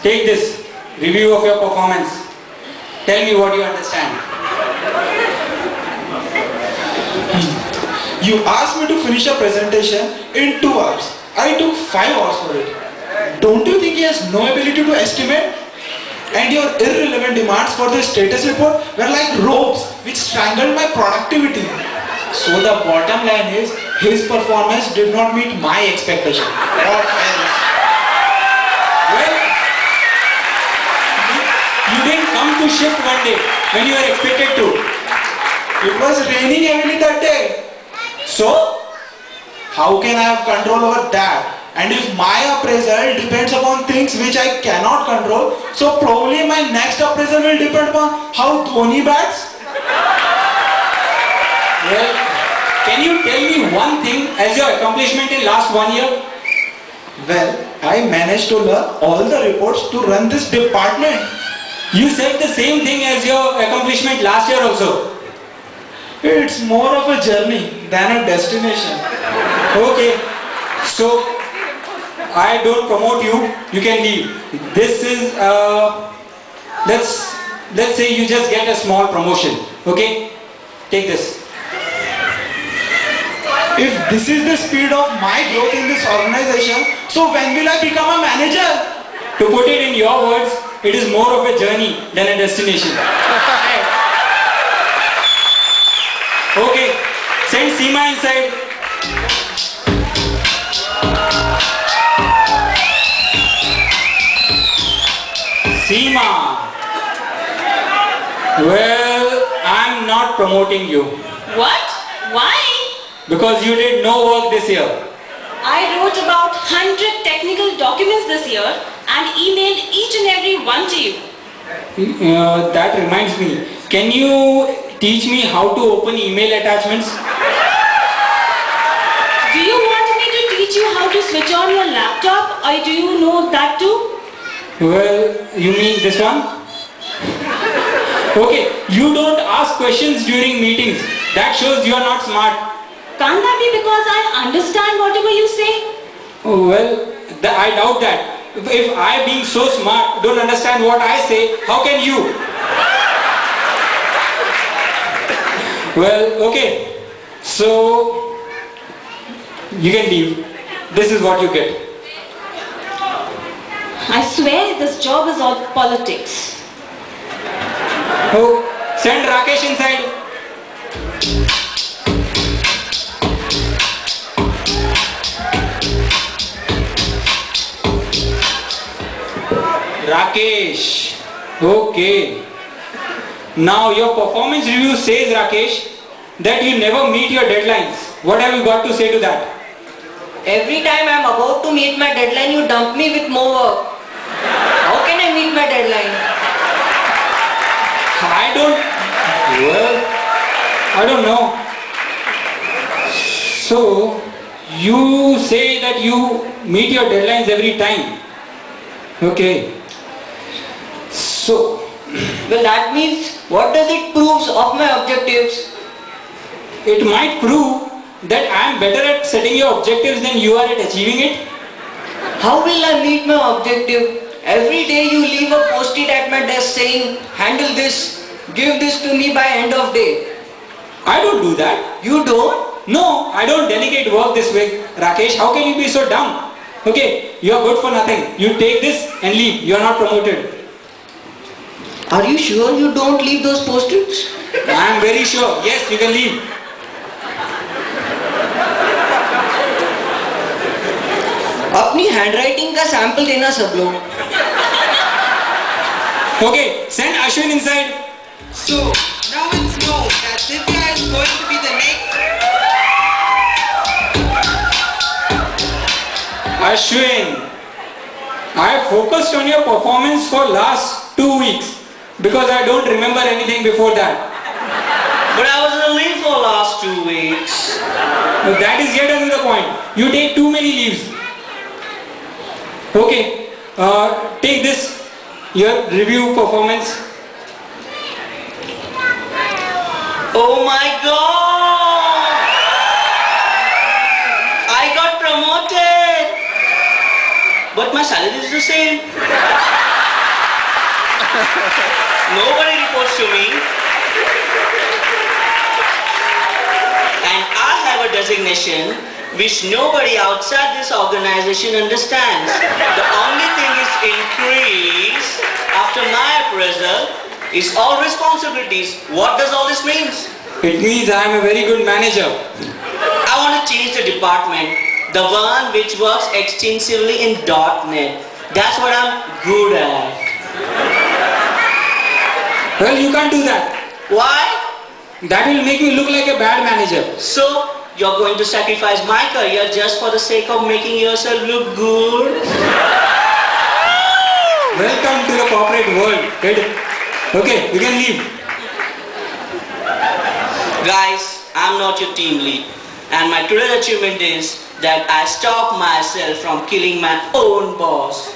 Take this review of your performance. Tell me what you understand. You asked me to finish a presentation in 2 hours. I took 5 hours for it. Don't you think he has no ability to estimate? And your irrelevant demands for the status report were like ropes which strangled my productivity. So the bottom line is, his performance did not meet my expectation. What else? Well, you didn't come to shift one day when you were expected to. It was raining heavily that day. So, how can I have control over that? And if my appraisal depends upon things which I cannot control, so probably my next appraisal will depend upon how Dhoni bats. Well, can you tell me one thing as your accomplishment in last 1 year? Well, I managed to learn all the reports to run this department. You said the same thing as your accomplishment last year also. It's more of a journey than a destination. Okay, so I don't promote you. You can leave. This is let's say you just get a small promotion. Okay, take this. If this is the speed of my growth in this organization, so when will I become a manager? To put it in your words, it is more of a journey than a destination. Okay, send Seema inside. Seema. Well, I'm not promoting you. What? Why? Because you did no work this year. I wrote about 100 technical documents this year and emailed each and every one to you. That reminds me. Can you teach me how to open email attachments? Do you want me to teach you how to switch on your laptop, or do you know that too? Well, you mean this one? Okay, you don't ask questions during meetings. That shows you are not smart. Can't that be because I understand whatever you say? Well, I doubt that. If I, being so smart, don't understand what I say, how can you? Well, okay. So, you can leave. This is what you get. I swear this job is all politics. Oh, send Rakesh inside. Rakesh. Okay. Now your performance review says, Rakesh, that you never meet your deadlines. What have you got to say to that? Every time I'm about to meet my deadline, you dump me with more work. How can I meet my deadline? I don't know. So, you say that you meet your deadlines every time. Okay. So, Well, that means, what does it prove of my objectives? it might prove that I am better at setting your objectives than you are at achieving it. How will I meet my objective? Every day you leave a post-it at my desk saying, handle this, give this to me by end of day. I don't do that. You don't? No, I don't delegate work this way. Rakesh, how can you be so dumb? Okay, you are good for nothing. You take this and leave. You are not promoted. Are you sure you don't leave those post-its? I am very sure. Yes, you can leave. अपनी handwriting का sample देना सब लोग. Okay, send Ashwin inside. So, now it's known that Divya is going to be the next. Ashwin, I focused on your performance for last 2 weeks because I don't remember anything before that. But I was on leave for last 2 weeks. That is yet another point. You take too many leaves. Okay, take this, your review performance. Oh my God! I got promoted! But my salary is the same. Nobody reports to me. And I have a designation which nobody outside this organization understands. The only thing is increase after my appraisal is all responsibilities. What does all this mean? It means I am a very good manager. I want to change the department, the one which works extensively in .NET. That's what I'm good at. Well, you can't do that. Why? That will make me look like a bad manager. So, you're going to sacrifice my career just for the sake of making yourself look good? Welcome to the corporate world, kid. Okay, you can leave. Guys, I'm not your team lead. And my today's achievement is that I stopped myself from killing my own boss.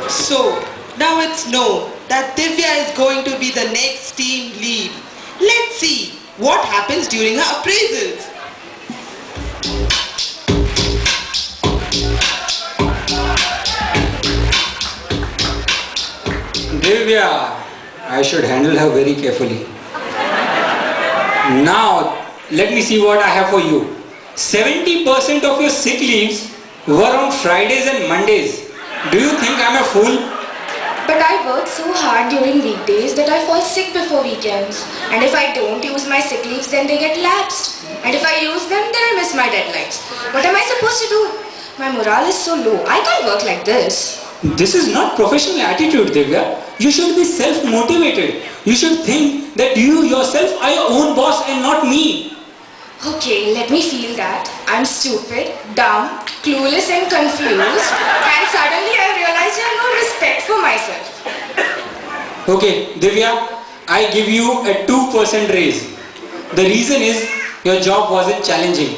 So, now it's known that Divya is going to be the next team lead. Let's see what happens during her appraisals. Divya, I should handle her very carefully. Now, let me see what I have for you. 70% of your sick leaves were on Fridays and Mondays. Do you think I'm a fool? But I work so hard during weekdays that I fall sick before weekends. And if I don't use my sick leaves, then they get lapsed. And if I use them, then I miss my deadlines. What am I supposed to do? My morale is so low. I can't work like this. This is not professional attitude, Divya. You should be self-motivated. You should think that you yourself are your own boss and not me. Okay, let me feel that. I'm stupid, dumb, clueless and confused. And suddenly I realize I have no respect for myself. Okay, Divya, I give you a 2% raise. The reason is your job wasn't challenging.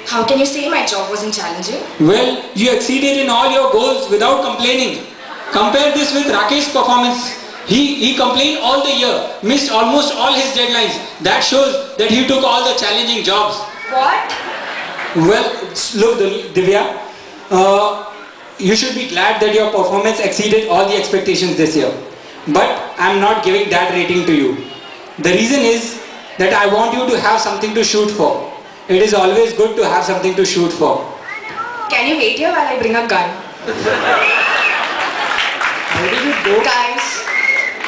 How can you say my job wasn't challenging? Well, you exceeded in all your goals without complaining. Compare this with Rakesh's performance. He complained all the year, missed almost all his deadlines. That shows that he took all the challenging jobs. What? Well, look, Divya, you should be glad that your performance exceeded all the expectations this year. But I'm not giving that rating to you. The reason is that I want you to have something to shoot for. It is always good to have something to shoot for. Can you wait here while I bring a gun? Where did you go? Guys,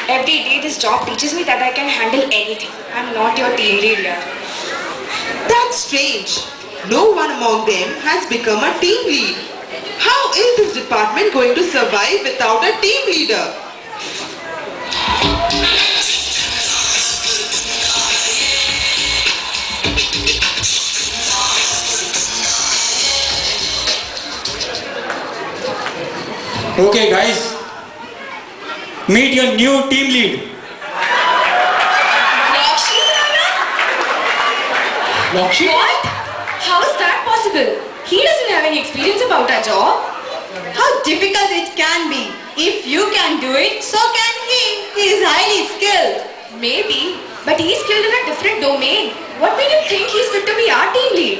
every day this job teaches me that I can handle anything. I'm not your team lead yet. That's strange. No one among them has become a team lead. How is this department going to survive without a team leader? Okay guys, meet your new team lead. Lakshi? What? How is that possible? He doesn't have any experience about our job. How difficult it can be. If you can do it, so can he. He is highly skilled. Maybe, but he's skilled in a different domain. What made him think he's fit to be our team lead?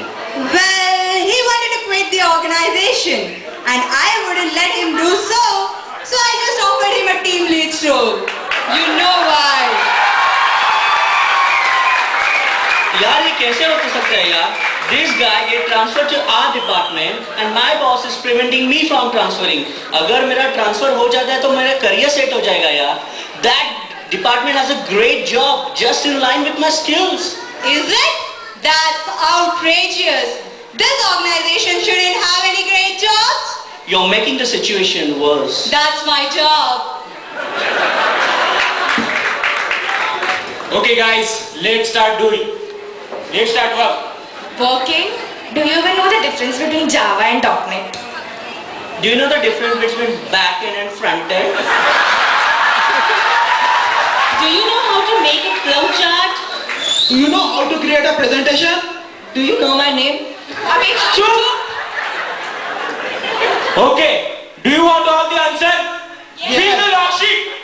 Well, he wanted to quit the organization and I wouldn't let him do so. So I just offered him a team lead role. You know why. यार ये कैसे हो सकता है यार? This guy get transferred to our department and my boss is preventing me from transferring. अगर मेरा transfer हो जाता है तो मेरा career set हो जाएगा यार. That department has a great job just in line with my skills. Is it? That's outrageous. This organization shouldn't have any great jobs. You're making the situation worse. That's my job. Okay guys, let's start doing. Let's start work. Working? Do you even know the difference between Java and .NET? Do you know the difference between back end and front end? Do you know how to make a flow chart? Do you know how to create a presentation? Do you know my name? Okay, do you want all the answer? Yes. Fill the log sheet.